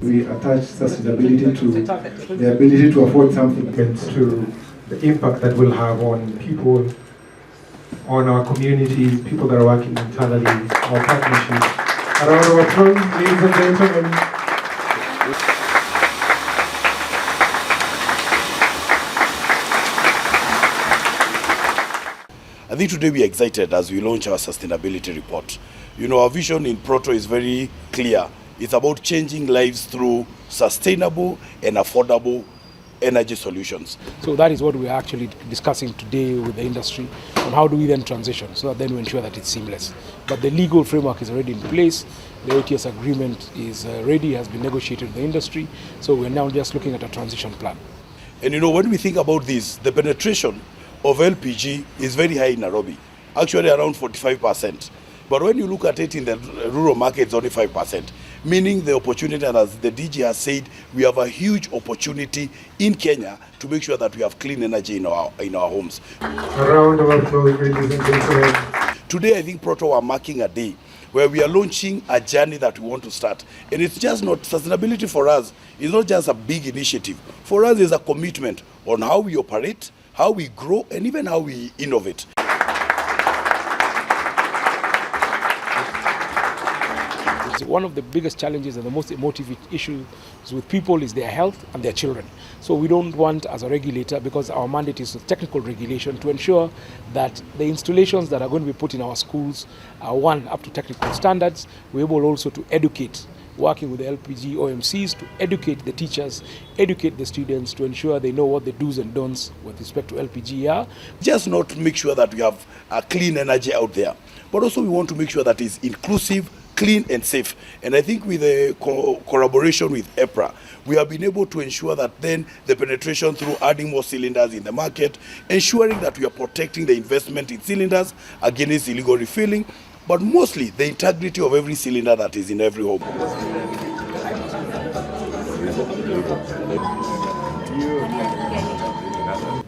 We attach sustainability to the ability to afford something and to the impact that will have on people, on our communities, people that are working internally, our partnerships. A round of applause, ladies and gentlemen. I think today we are excited as we launch our sustainability report. You know, our vision in Proto is very clear. It's about changing lives through sustainable and affordable energy solutions. So that is what we are actually discussing today with the industry on how do we then transition so that then we ensure that it's seamless. But the legal framework is already in place. The ATS agreement is ready, has been negotiated with the industry. So we're now just looking at a transition plan. And you know, when we think about this, the penetration of LPG is very high in NAIROBI, actually around 45%. But when you look at it in the rural market, it's only 5%, meaning the opportunity, and as the DG has said, we have a huge opportunity in Kenya to make sure that we have clean energy in our homes. A round of applause, ladies and gentlemen. Today, I think Proto are marking a day where we are launching a journey that we want to start. And it's just not, sustainability for us is not just a big initiative. For us, it's a commitment on how we operate, how we grow, and even how we innovate. One of the biggest challenges and the most emotive issues with people is their health and their children. So we don't want, as a regulator, because our mandate is technical regulation, to ensure that the installations that are going to be put in our schools are, one, up to technical standards. We're able also to educate, working with the LPG OMCs, to educate the teachers, educate the students, to ensure they know what the do's and don'ts with respect to LPG are. Just not to make sure that we have a clean energy out there, but also we want to make sure that it's inclusive, clean and safe. And I think with the collaboration with EPRA, we have been able to ensure that then the penetration through adding more cylinders in the market, ensuring that we are protecting the investment in cylinders against illegal refilling, but mostly the integrity of every cylinder that is in every home.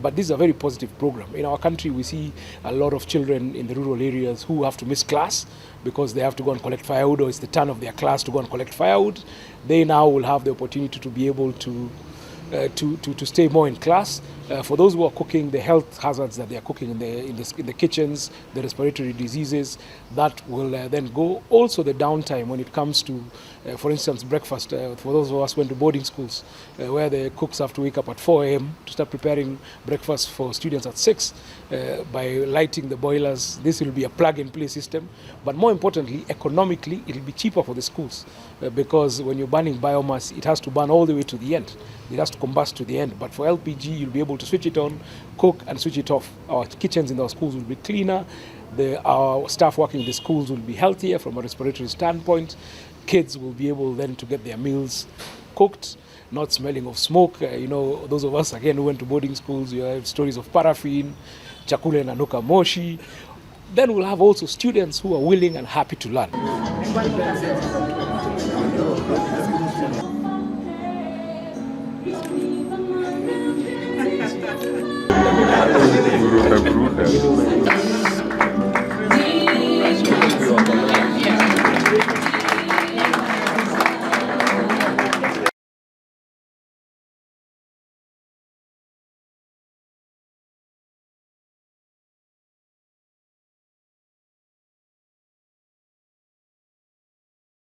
But this is a very positive program. In our country, we see a lot of children in the rural areas who have to miss class because they have to go and collect firewood, or it's the turn of their class to go and collect firewood. They now will have the opportunity to be able to stay more in class. For those who are cooking, the health hazards that they are cooking in the kitchens, the respiratory diseases, that will then go. Also the downtime when it comes to, for instance, breakfast. For those of us who went to boarding schools, where the cooks have to wake up at 4 a.m. to start preparing breakfast for students at 6, by lighting the boilers. This will be a plug-and-play system. But more importantly, economically, it will be cheaper for the schools, because when you're burning biomass, it has to burn all the way to the end. It has to combust to the end. But for LPG, you'll be able to switch it on, cook, and switch it off. Our kitchens in our schools will be cleaner. Our staff working in the schools will be healthier from a respiratory standpoint. Kids will be able then to get their meals cooked, not smelling of smoke. You know, those of us, again, who went to boarding schools, you have stories of paraffin, chakule nanuka moshi. Then we'll have also students who are willing and happy to learn. Bruta.